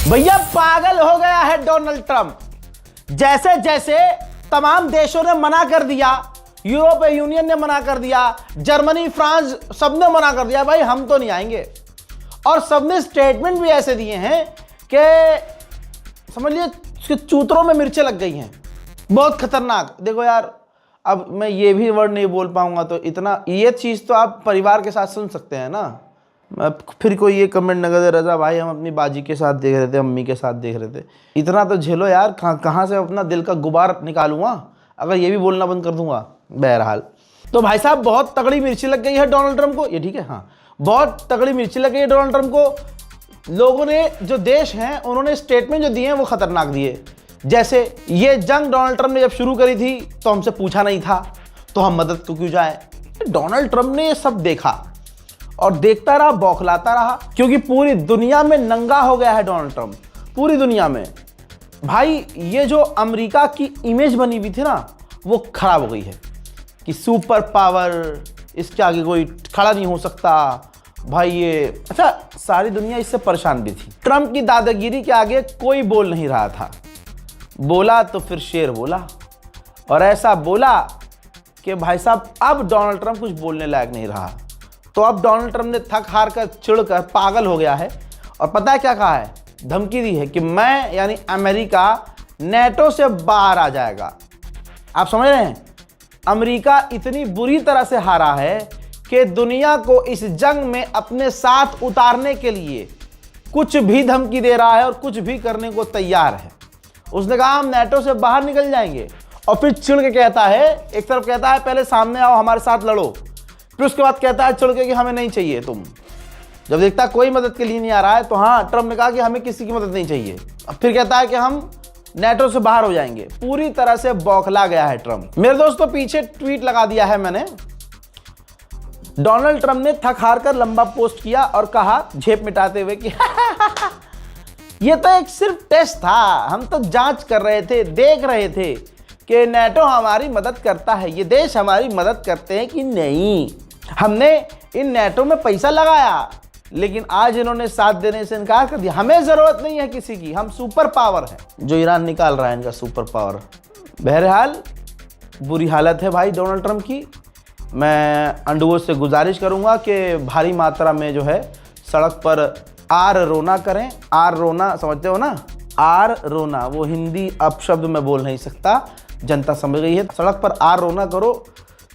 भैया पागल हो गया है डोनाल्ड ट्रंप। जैसे जैसे तमाम देशों ने मना कर दिया, यूरोपीय यूनियन ने मना कर दिया, जर्मनी, फ्रांस, सबने मना कर दिया भाई हम तो नहीं आएंगे। और सबने स्टेटमेंट भी ऐसे दिए हैं कि समझ लीजिए चूतरों में मिर्चें लग गई हैं, बहुत खतरनाक। देखो यार, अब मैं ये भी वर्ड नहीं बोल पाऊंगा तो इतना, ये चीज़ तो आप परिवार के साथ सुन सकते हैं ना। फिर कोई ये कमेंट न करे रजा भाई हम अपनी बाजी के साथ देख रहे थे, अम्मी के साथ देख रहे थे, इतना तो झेलो यार। कहाँ से अपना दिल का गुबार निकालूंगा अगर ये भी बोलना बंद कर दूंगा। बहरहाल तो भाई साहब बहुत तगड़ी मिर्ची लग गई है डोनाल्ड ट्रंप को, ये ठीक है, हाँ बहुत तगड़ी मिर्ची लग गई है डोनाल्ड ट्रंप को। लोगों ने, जो देश हैं उन्होंने स्टेटमेंट जो दिए हैं वो खतरनाक दिए। जैसे ये जंग डोनाल्ड ट्रंप ने जब शुरू करी थी तो हमसे पूछा नहीं था, तो हम मदद को क्यों जाए। डोनाल्ड ट्रंप ने ये सब देखा और देखता रहा, बौखलाता रहा, क्योंकि पूरी दुनिया में नंगा हो गया है डोनाल्ड ट्रंप। पूरी दुनिया में भाई ये जो अमेरिका की इमेज बनी हुई थी ना वो खराब हो गई है कि सुपर पावर, इसके आगे कोई खड़ा नहीं हो सकता भाई। ये अच्छा, सारी दुनिया इससे परेशान भी थी। ट्रंप की दादागिरी के आगे कोई बोल नहीं रहा था। बोला तो फिर शेर बोला, और ऐसा बोला कि भाई साहब अब डोनाल्ड ट्रंप कुछ बोलने लायक नहीं रहा। तो अब डोनाल्ड ट्रंप ने थक हार कर, चिढ़कर पागल हो गया है और पता है क्या कहा है, धमकी दी है कि मैं यानी अमेरिका नेटो से बाहर आ जाएगा। आप समझ रहे हैं, अमेरिका इतनी बुरी तरह से हारा है कि दुनिया को इस जंग में अपने साथ उतारने के लिए कुछ भी धमकी दे रहा है और कुछ भी करने को तैयार है। उसने कहा हम नेटो से बाहर निकल जाएंगे, और फिर चिढ़ के कहता है, एक तरफ कहता है पहले सामने आओ हमारे साथ लड़ो, फिर उसके बाद कहता है चिढ़ के कि हमें नहीं चाहिए तुम। जब देखता कोई मदद के लिए नहीं आ रहा है तो हाँ, ट्रंप ने कहा कि हमें किसी की मदद नहीं चाहिए। अब फिर कहता है कि हम नेटो से बाहर हो जाएंगे। पूरी तरह से बौखला गया है ट्रंप। मेरे दोस्तों पीछे ट्वीट लगा दिया है मैंने। डोनाल्ड ट्रंप ने थक हार कर लंबा पोस्ट किया और कहा झेप मिटाते हुए कि ये तो एक सिर्फ टेस्ट था, हम तो जांच कर रहे थे, देख रहे थे कि नेटो हमारी मदद करता है, ये देश हमारी मदद करते हैं कि नहीं। हमने इन नेटो में पैसा लगाया, लेकिन आज इन्होंने साथ देने से इनकार कर दिया। हमें जरूरत नहीं है किसी की, हम सुपर पावर हैं। जो ईरान निकाल रहा है इनका सुपर पावर। बहरहाल बुरी हालत है भाई डोनाल्ड ट्रंप की। मैं अंडुओं से गुजारिश करूंगा कि भारी मात्रा में जो है सड़क पर आर रोना करें। आर रोना समझते हो ना, आर रोना, वो हिंदी अपशब्द मैं बोल नहीं सकता, जनता समझ गई है। सड़क पर आर रोना करो,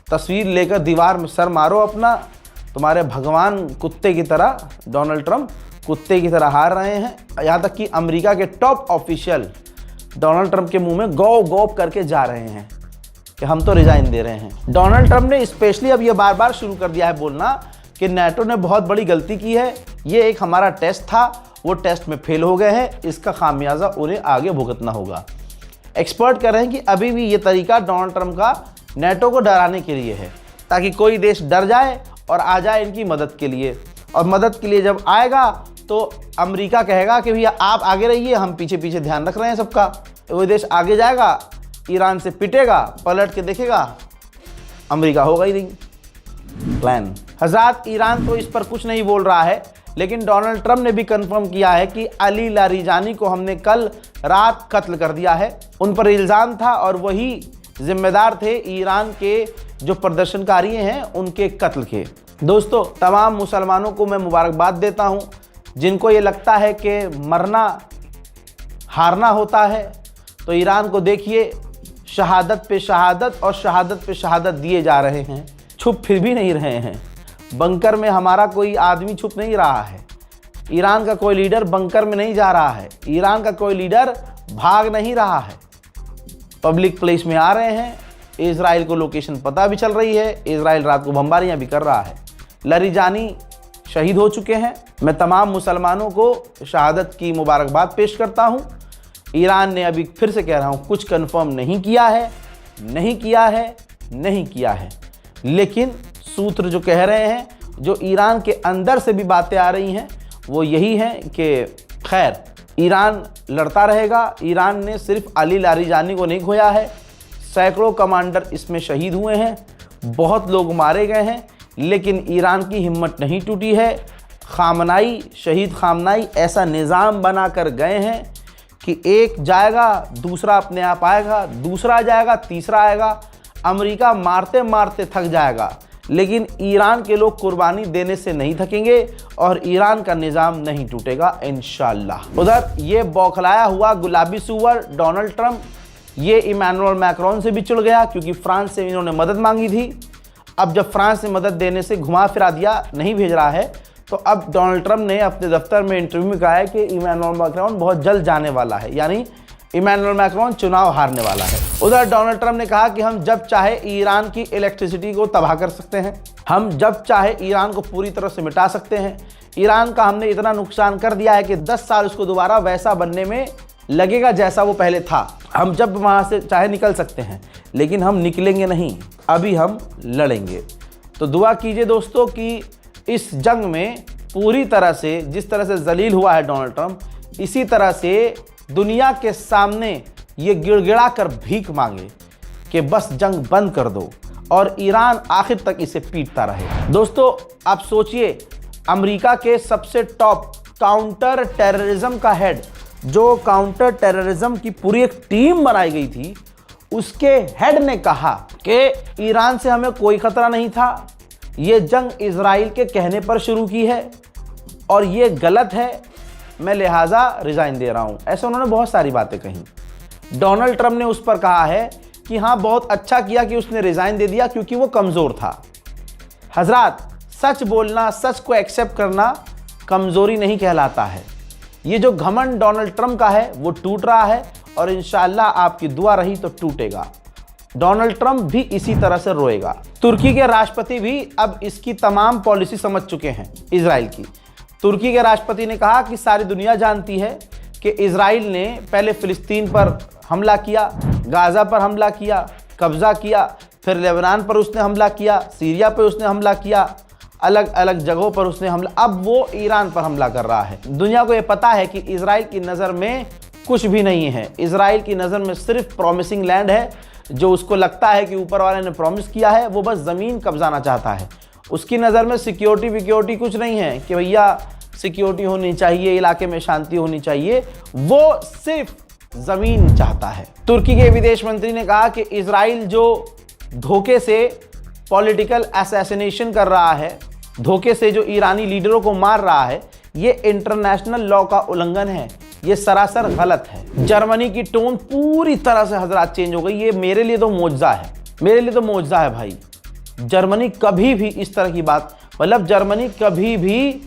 तस्वीर लेकर दीवार में सर मारो अपना। तुम्हारे भगवान कुत्ते की तरह, डोनाल्ड ट्रंप कुत्ते की तरह हार रहे हैं। यहाँ तक कि अमेरिका के टॉप ऑफिशियल डोनाल्ड ट्रंप के मुंह में गौ गौप करके जा रहे हैं कि हम तो रिजाइन दे रहे हैं। डोनाल्ड ट्रंप ने स्पेशली अब ये बार बार शुरू कर दिया है बोलना कि नेटो ने बहुत बड़ी गलती की है, ये एक हमारा टेस्ट था, वो टेस्ट में फेल हो गए हैं, इसका खामियाजा उन्हें आगे भुगतना होगा। एक्सपर्ट कह रहे हैं कि अभी भी ये तरीका डोनाल्ड ट्रंप का नेटो को डराने के लिए है, ताकि कोई देश डर जाए और आ जाए इनकी मदद के लिए। और मदद के लिए जब आएगा तो अमेरिका कहेगा कि भैया आप आगे रहिए, हम पीछे पीछे ध्यान रख रहे हैं सबका। वो देश आगे जाएगा, ईरान से पिटेगा, पलट के देखेगा अमेरिका होगा ही नहीं। प्लान हजरात, ईरान तो इस पर कुछ नहीं बोल रहा है, लेकिन डोनाल्ड ट्रंप ने भी कंफर्म किया है कि अली लारिजानी को हमने कल रात कत्ल कर दिया है। उन पर इल्ज़ाम था और वही जिम्मेदार थे ईरान के जो प्रदर्शनकारी हैं उनके कत्ल के। दोस्तों तमाम मुसलमानों को मैं मुबारकबाद देता हूं, जिनको ये लगता है कि मरना हारना होता है, तो ईरान को देखिए, शहादत पे शहादत और शहादत पे शहादत दिए जा रहे हैं, छुप फिर भी नहीं रहे हैं। बंकर में हमारा कोई आदमी छुप नहीं रहा है, ईरान का कोई लीडर बंकर में नहीं जा रहा है, ईरान का कोई लीडर भाग नहीं रहा है, पब्लिक प्लेस में आ रहे हैं। इजराइल को लोकेशन पता भी चल रही है, इजराइल रात को बमबारियां भी कर रहा है। लारिजानी शहीद हो चुके हैं। मैं तमाम मुसलमानों को शहादत की मुबारकबाद पेश करता हूं। ईरान ने अभी फिर से कह रहा हूं कुछ कंफर्म नहीं किया है, नहीं किया है, नहीं किया है, लेकिन सूत्र जो कह रहे हैं, जो ईरान के अंदर से भी बातें आ रही हैं, वो यही हैं कि खैर ईरान लड़ता रहेगा। ईरान ने सिर्फ अली लारिजानी को नहीं खोया है, सैकड़ों कमांडर इसमें शहीद हुए हैं, बहुत लोग मारे गए हैं, लेकिन ईरान की हिम्मत नहीं टूटी है। खामनाई, शहीद खामनाई ऐसा निज़ाम बना कर गए हैं कि एक जाएगा दूसरा अपने आप आएगा, दूसरा जाएगा तीसरा आएगा। अमेरिका मारते मारते थक जाएगा, लेकिन ईरान के लोग कुर्बानी देने से नहीं थकेंगे और ईरान का निज़ाम नहीं टूटेगा इंशाअल्लाह। उधर ये बौखलाया हुआ गुलाबी सुअर डोनाल्ड ट्रंप, ये इमैनुअल मैक्रोन से भी चिढ़ गया क्योंकि फ्रांस से इन्होंने मदद मांगी थी। अब जब फ्रांस ने मदद देने से घुमा फिरा दिया, नहीं भेज रहा है, तो अब डोनाल्ड ट्रंप ने अपने दफ्तर में इंटरव्यू में कहा है कि इमैनुअल मैक्रोन बहुत जल्द जाने वाला है, यानी इमैनुअल मैक्रोन चुनाव हारने वाला है। उधर डोनाल्ड ट्रंप ने कहा कि हम जब चाहे ईरान की इलेक्ट्रिसिटी को तबाह कर सकते हैं, हम जब चाहे ईरान को पूरी तरह से मिटा सकते हैं। ईरान का हमने इतना नुकसान कर दिया है कि 10 साल उसको दोबारा वैसा बनने में लगेगा जैसा वो पहले था। हम जब वहाँ से चाहे निकल सकते हैं, लेकिन हम निकलेंगे नहीं, अभी हम लड़ेंगे। तो दुआ कीजिए दोस्तों कि इस जंग में पूरी तरह से, जिस तरह से जलील हुआ है डोनाल्ड ट्रंप, इसी तरह से दुनिया के सामने ये गिड़गिड़ा कर भीख मांगे कि बस जंग बंद कर दो और ईरान आखिर तक इसे पीटता रहे। दोस्तों आप सोचिए, अमेरिका के सबसे टॉप काउंटर टेररिज्म का हेड, जो काउंटर टेररिज्म की पूरी एक टीम बनाई गई थी, उसके हेड ने कहा कि ईरान से हमें कोई खतरा नहीं था, ये जंग इजराइल के कहने पर शुरू की है और ये गलत है, मैं लिहाजा रिजाइन दे रहा हूं। ऐसे उन्होंने बहुत सारी बातें कही। डोनाल्ड ट्रंप ने उस पर कहा है कि हाँ बहुत अच्छा किया कि उसने रिजाइन दे दिया क्योंकि वो कमज़ोर था। हजरात, सच बोलना, सच को एक्सेप्ट करना कमज़ोरी नहीं कहलाता है। ये जो घमंड डोनाल्ड ट्रंप का है वो टूट रहा है और इंशाअल्लाह आपकी दुआ रही तो टूटेगा। डोनाल्ड ट्रंप भी इसी तरह से रोएगा। तुर्की के राष्ट्रपति भी अब इसकी तमाम पॉलिसी समझ चुके हैं इजराइल की। तुर्की के राष्ट्रपति ने कहा कि सारी दुनिया जानती है कि इजराइल ने पहले फ़िलिस्तीन पर हमला किया, गाज़ा पर हमला किया, कब्ज़ा किया, फिर लेबनान पर उसने हमला किया, सीरिया पर उसने हमला किया, अलग अलग जगहों पर उसने हमला, अब वो ईरान पर हमला कर रहा है। दुनिया को ये पता है कि इजराइल की नज़र में कुछ भी नहीं है। इजराइल की नज़र में सिर्फ प्रॉमिसिंग लैंड है, जो उसको लगता है कि ऊपर वाले ने प्रॉमिस किया है, वो बस ज़मीन कब्जाना चाहता है। उसकी नज़र में सिक्योरिटी कुछ नहीं है कि भैया सिक्योरिटी होनी चाहिए, इलाके में शांति होनी चाहिए, वो सिर्फ ज़मीन चाहता है। तुर्की के विदेश मंत्री ने कहा कि इजराइल जो धोखे से पॉलिटिकल असैसिनेशन कर रहा है, धोखे से जो ईरानी लीडरों को मार रहा है, ये इंटरनेशनल लॉ का उल्लंघन है, ये सरासर गलत है। जर्मनी की टोन पूरी तरह से हजरात चेंज हो गई। ये मेरे लिए तो मौजज़ा है, मेरे लिए तो मौजज़ा है भाई। जर्मनी कभी भी इस तरह की बात, मतलब जर्मनी कभी भी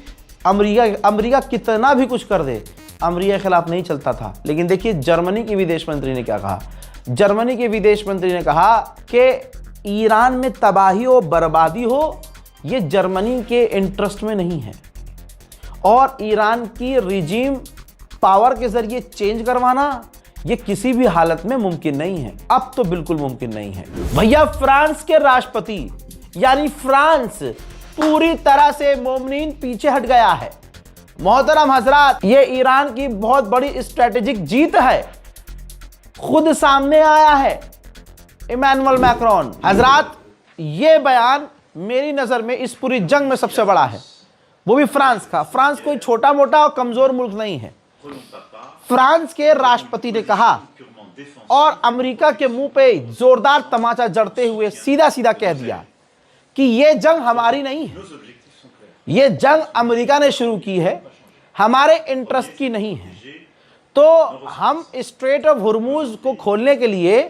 अमेरिका कितना भी कुछ कर दे, अमेरिका के खिलाफ नहीं चलता था। लेकिन देखिए जर्मनी के विदेश मंत्री ने क्या कहा। जर्मनी के विदेश मंत्री ने कहा कि ईरान में तबाही हो, बर्बादी हो, ये जर्मनी के इंटरेस्ट में नहीं है और ईरान की रिजीम पावर के जरिए चेंज करवाना ये किसी भी हालत में मुमकिन नहीं है। अब तो बिल्कुल मुमकिन नहीं है भैया। फ्रांस के राष्ट्रपति यानी फ्रांस पूरी तरह से मोमनीन पीछे हट गया है। मोहतरम हजरात, ये ईरान की बहुत बड़ी स्ट्रेटेजिक जीत है, खुद सामने आया है इमैनुअल मैक्रोन। हजरात, ये बयान मेरी नजर में इस पूरी जंग में सबसे बड़ा है, वो भी फ्रांस का। फ्रांस कोई छोटा मोटा और कमजोर मुल्क नहीं है। फ्रांस के राष्ट्रपति ने कहा और अमेरिका के मुंह पे जोरदार तमाचा जड़ते हुए सीधा सीधा कह दिया कि ये जंग हमारी नहीं है, ये जंग अमेरिका ने शुरू की है, हमारे इंटरेस्ट की नहीं है। तो हम स्ट्रेट ऑफ हुर्मुज को खोलने के लिए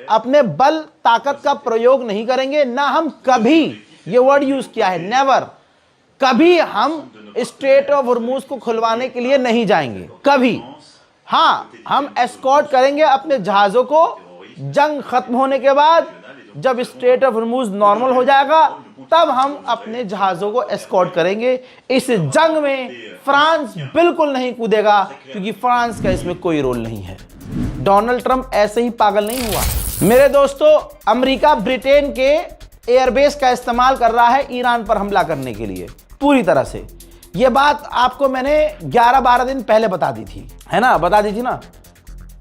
अपने बल ताकत का प्रयोग नहीं करेंगे, ना हम कभी, ये वर्ड यूज किया है, नेवर, कभी हम स्ट्रेट ऑफ हुर्मुज को खुलवाने के लिए नहीं जाएंगे कभी। हाँ, हम एस्कॉर्ट करेंगे अपने जहाज़ों को, जंग खत्म होने के बाद जब स्ट्रेट ऑफ हुर्मुज नॉर्मल हो जाएगा तब हम अपने जहाज़ों को एस्कॉर्ट करेंगे। इस जंग में फ्रांस बिल्कुल नहीं कूदेगा क्योंकि फ्रांस का इसमें कोई रोल नहीं है। डोनाल्ड ट्रंप ऐसे ही पागल नहीं हुआ मेरे दोस्तों। अमेरिका ब्रिटेन के एयरबेस का इस्तेमाल कर रहा है ईरान पर हमला करने के लिए पूरी तरह से। यह बात आपको मैंने 11-12 दिन पहले बता दी थी, है ना, बता दी थी ना।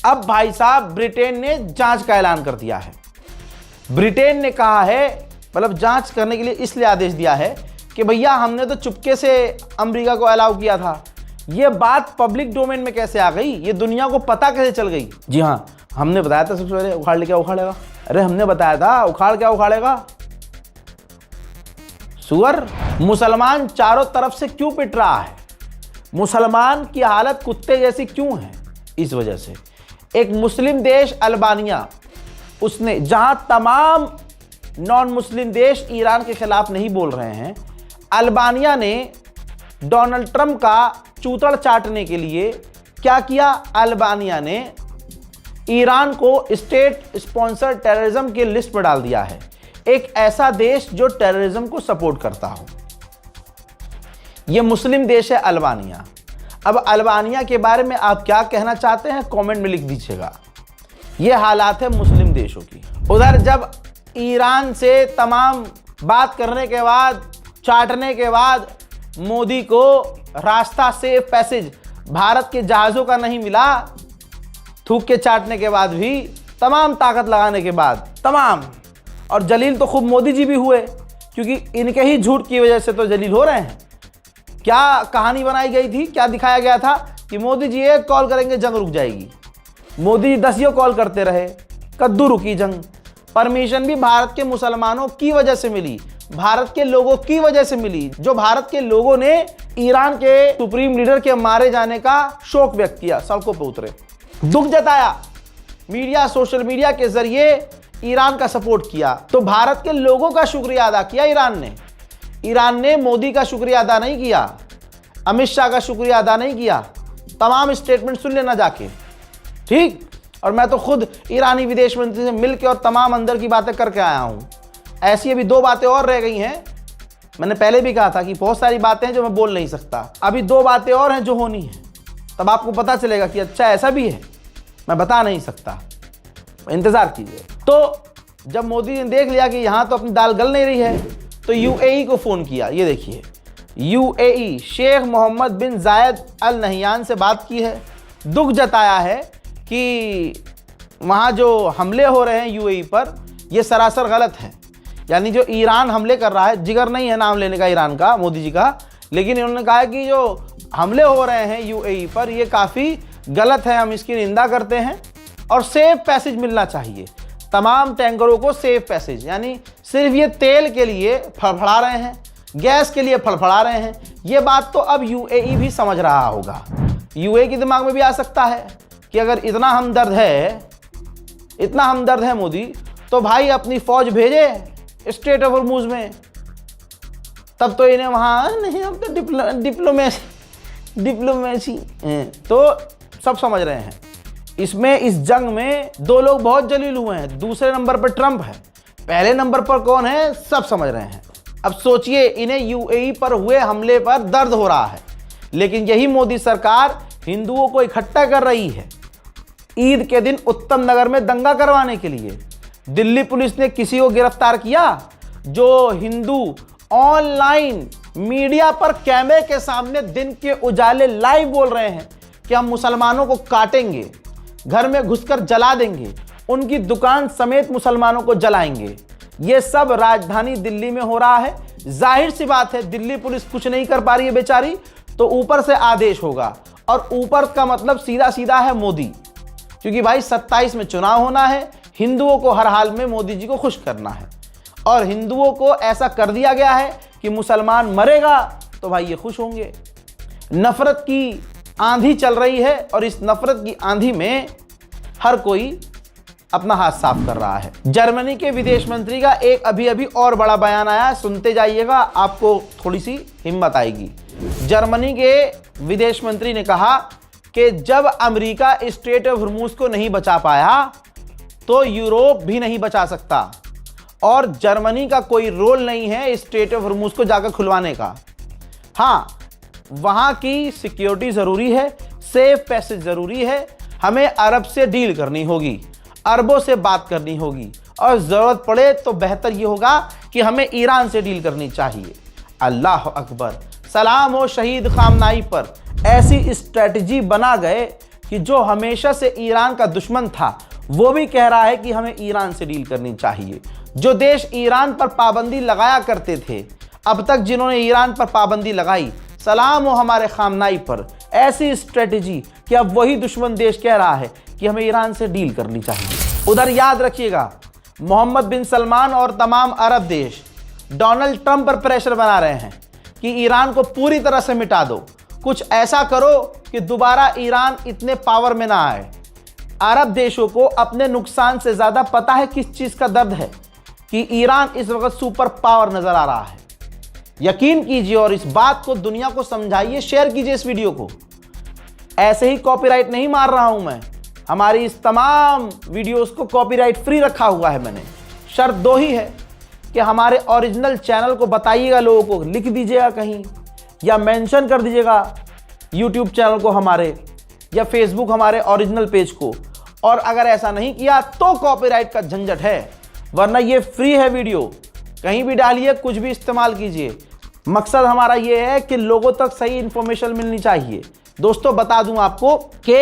अब भाई साहब ब्रिटेन ने जांच का ऐलान कर दिया है। ब्रिटेन ने कहा है, मतलब जांच करने के लिए इसलिए आदेश दिया है कि भैया हमने तो चुपके से अमेरिका को अलाउ किया था। ये बात पब्लिक डोमेन में कैसे आ गई, ये दुनिया को पता कैसे चल गई? जी हाँ, हमने बताया था सबसे पहले उखाड़ ले क्या उखाड़ेगा। अरे हमने बताया था उखाड़ क्या उखाड़ेगा, सुअर। मुसलमान चारों तरफ से क्यों पिट रहा है, मुसलमान की हालत कुत्ते जैसी क्यों है? इस वजह से एक मुस्लिम देश अल्बानिया, उसने जहां तमाम नॉन मुस्लिम देश ईरान के खिलाफ नहीं बोल रहे हैं, अल्बानिया ने डोनाल्ड ट्रंप का चूतड़ चाटने के लिए क्या किया? अल्बानिया ने ईरान को स्टेट स्पॉन्सर्ड टेररिज्म के लिस्ट पर डाल दिया है, एक ऐसा देश जो टेररिज्म को सपोर्ट करता हो। यह मुस्लिम देश है अल्बानिया। अब अल्बानिया के बारे में आप क्या कहना चाहते हैं कमेंट में लिख दीजिएगा। यह हालात है मुस्लिम देशों की। उधर जब ईरान से तमाम बात करने के बाद, चाटने के बाद मोदी को रास्ता सेफ पैसेज भारत के जहाज़ों का नहीं मिला, थूक के चाटने के बाद भी, तमाम ताकत लगाने के बाद तमाम, और जलील तो खूब मोदी जी भी हुए, क्योंकि इनके ही झूठ की वजह से तो जलील हो रहे हैं। क्या कहानी बनाई गई थी, क्या दिखाया गया था कि मोदी जी एक कॉल करेंगे जंग रुक जाएगी। मोदी जी 10 कॉल करते रहे, कद्दू रुकी जंग। परमिशन भी भारत के मुसलमानों की वजह से मिली, भारत के लोगों की वजह से मिली, जो भारत के लोगों ने ईरान के सुप्रीम लीडर के मारे जाने का शोक व्यक्त किया, सड़कों पर उतरे, दुख जताया, मीडिया, सोशल मीडिया के जरिए ईरान का सपोर्ट किया। तो भारत के लोगों का शुक्रिया अदा किया ईरान ने मोदी का शुक्रिया अदा नहीं किया, अमित शाह का शुक्रिया अदा नहीं किया। तमाम स्टेटमेंट सुन लेना जाके, ठीक। और मैं तो खुद ईरानी विदेश मंत्री से मिलकर और तमाम अंदर की बातें करके आया हूं। ऐसी अभी 2 बातें और रह गई हैं। मैंने पहले भी कहा था कि बहुत सारी बातें हैं जो मैं बोल नहीं सकता, अभी 2 बातें और हैं जो होनी है, तब आपको पता चलेगा कि अच्छा ऐसा भी है, मैं बता नहीं सकता, इंतजार कीजिए। तो जब मोदी ने देख लिया कि यहां तो अपनी दाल गल नहीं रही है, तो यूएई को फोन किया। ये देखिए, यूएई शेख मोहम्मद बिन जायद अल नहयान से बात की है, दुख जताया है कि वहाँ जो हमले हो रहे हैं यूएई पर, ये सरासर गलत है। यानी जो ईरान हमले कर रहा है, जिगर नहीं है नाम लेने का ईरान का, मोदी जी का, लेकिन इन्होंने कहा कि जो हमले हो रहे हैं यूएई पर, ये काफ़ी गलत है, हम इसकी निंदा करते हैं और सेफ पैसेज मिलना चाहिए तमाम टैंकरों को। सेफ पैसेज यानी सिर्फ ये तेल के लिए फड़फड़ा रहे हैं, गैस के लिए फड़फड़ा रहे हैं। ये बात तो अब यूएई भी समझ रहा होगा। यूएई के दिमाग में भी आ सकता है कि अगर इतना हमदर्द है मोदी, तो भाई अपनी फौज भेजे स्टेट ऑफ हॉर्मुज़ में, तब तो इन्हें वहाँ नहीं, हम तो डिप्लोमेसी तो सब समझ रहे हैं। इसमें इस जंग में 2 लोग बहुत जलील हुए हैं। दूसरे नंबर पर ट्रंप है, पहले नंबर पर कौन है सब समझ रहे हैं। अब सोचिए, इन्हें यूएई पर हुए हमले पर दर्द हो रहा है, लेकिन यही मोदी सरकार हिंदुओं को इकट्ठा कर रही है ईद के दिन उत्तम नगर में दंगा करवाने के लिए। दिल्ली पुलिस ने किसी को गिरफ्तार किया जो हिंदू ऑनलाइन मीडिया पर कैमरे के सामने दिन के उजाले लाइव बोल रहे हैं कि हम मुसलमानों को काटेंगे, घर में घुसकर जला देंगे, उनकी दुकान समेत मुसलमानों को जलाएंगे। ये सब राजधानी दिल्ली में हो रहा है। जाहिर सी बात है, दिल्ली पुलिस कुछ नहीं कर पा रही है बेचारी, तो ऊपर से आदेश होगा, और ऊपर का मतलब सीधा सीधा है मोदी, क्योंकि भाई 27 में चुनाव होना है, हिंदुओं को हर हाल में मोदी जी को खुश करना है, और हिंदुओं को ऐसा कर दिया गया है कि मुसलमान मरेगा तो भाई ये खुश होंगे। नफरत की आंधी चल रही है, और इस नफरत की आंधी में हर कोई अपना हाथ साफ कर रहा है। जर्मनी के विदेश मंत्री का एक अभी और बड़ा बयान आया, सुनते जाइएगा, आपको थोड़ी सी हिम्मत आएगी। जर्मनी के विदेश मंत्री ने कहा कि जब अमेरिका स्ट्रेट ऑफ हॉर्मुज़ को नहीं बचा पाया, तो यूरोप भी नहीं बचा सकता, और जर्मनी का कोई रोल नहीं है स्ट्रेट ऑफ हॉर्मुज़ को जाकर खुलवाने का। हाँ, वहाँ की सिक्योरिटी ज़रूरी है, सेफ पैसेज ज़रूरी है, हमें अरब से डील करनी होगी, अरबों से बात करनी होगी, और ज़रूरत पड़े तो बेहतर ये होगा कि हमें ईरान से डील करनी चाहिए। अल्लाह अकबर, सलाम हो शहीद खामनाई पर। ऐसी स्ट्रेटजी बना गए कि जो हमेशा से ईरान का दुश्मन था, वो भी कह रहा है कि हमें ईरान से डील करनी चाहिए। जो देश ईरान पर पाबंदी लगाया करते थे, अब तक जिन्होंने ईरान पर पाबंदी लगाई, सलाम हो हमारे खामनाई पर। ऐसी स्ट्रेटेजी कि अब वही दुश्मन देश कह रहा है कि हमें ईरान से डील करनी चाहिए। उधर याद रखिएगा, मोहम्मद बिन सलमान और तमाम अरब देश डोनाल्ड ट्रंप पर प्रेशर बना रहे हैं कि ईरान को पूरी तरह से मिटा दो, कुछ ऐसा करो कि दोबारा ईरान इतने पावर में ना आए। अरब देशों को अपने नुकसान से ज़्यादा पता है किस चीज़ का दर्द है कि ईरान इस वक्त सुपर पावर नज़र आ रहा है। यकीन कीजिए और इस बात को दुनिया को समझाइए, शेयर कीजिए इस वीडियो को। ऐसे ही कॉपीराइट नहीं मार रहा हूं मैं, हमारी इस तमाम वीडियोस को कॉपीराइट फ्री रखा हुआ है मैंने। शर्त दो ही है कि हमारे ओरिजिनल चैनल को बताइएगा, लोगों को लिख दीजिएगा कहीं या मेंशन कर दीजिएगा यूट्यूब चैनल को हमारे या फेसबुक हमारे ओरिजिनल पेज को। और अगर ऐसा नहीं किया तो कॉपीराइट का झंझट है, वरना ये फ्री है वीडियो, कहीं भी डालिए, कुछ भी इस्तेमाल कीजिए। मकसद हमारा ये है कि लोगों तक सही इंफॉर्मेशन मिलनी चाहिए। दोस्तों बता दूं आपको कि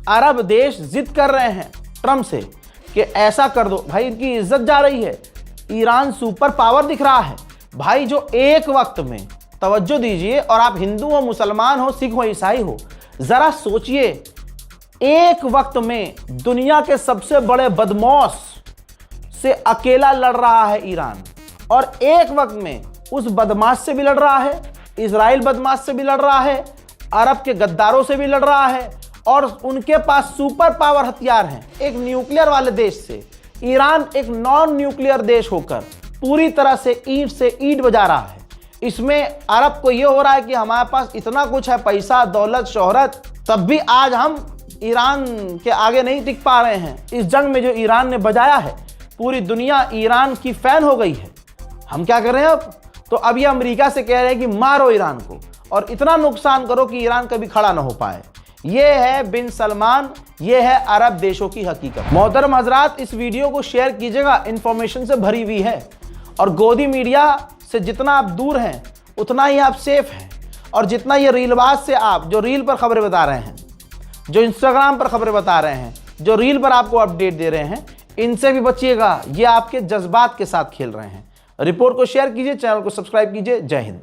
अरब देश जिद कर रहे हैं ट्रंप से कि ऐसा कर दो। भाई इनकी इज्जत जा रही है, ईरान सुपर पावर दिख रहा है भाई। जो एक वक्त में, तवज्जो दीजिए, और आप हिंदू हो, मुसलमान हो, सिख हो, ईसाई हो, जरा सोचिए, एक वक्त में दुनिया के सबसे बड़े बदमाश से अकेला लड़ रहा है ईरान, और एक वक्त में उस बदमाश से भी लड़ रहा है, इजराइल बदमाश से भी लड़ रहा है, अरब के गद्दारों से भी लड़ रहा है, और उनके पास सुपर पावर हथियार हैं। एक न्यूक्लियर वाले देश से ईरान एक नॉन न्यूक्लियर देश होकर पूरी तरह से ईंट बजा रहा है। इसमें अरब को यह हो रहा है कि हमारे पास इतना कुछ है, पैसा, दौलत, शोहरत, तब भी आज हम ईरान के आगे नहीं टिक पा रहे हैं। इस जंग में जो ईरान ने बजाया है, पूरी दुनिया ईरान की फैन हो गई है। हम क्या कर रहे हैं अब? तो अब ये अमेरिका से कह रहे हैं कि मारो ईरान को और इतना नुकसान करो कि ईरान कभी खड़ा ना हो पाए। ये है बिन सलमान, ये है अरब देशों की हकीकत। मोहतरम हजरात, इस वीडियो को शेयर कीजिएगा, इंफॉर्मेशन से भरी हुई है, और गोदी मीडिया से जितना आप दूर हैं उतना ही आप सेफ हैं। और जितना ये रीलबाज से आप जो रील पर खबरें बता रहे हैं, जो इंस्टाग्राम पर खबरें बता रहे हैं, जो रील पर आपको अपडेट दे रहे हैं, इनसे भी बचिएगा। ये आपके जज्बात के साथ खेल रहे हैं। रिपोर्ट को शेयर कीजिए, चैनल को सब्सक्राइब कीजिए। जय हिंद।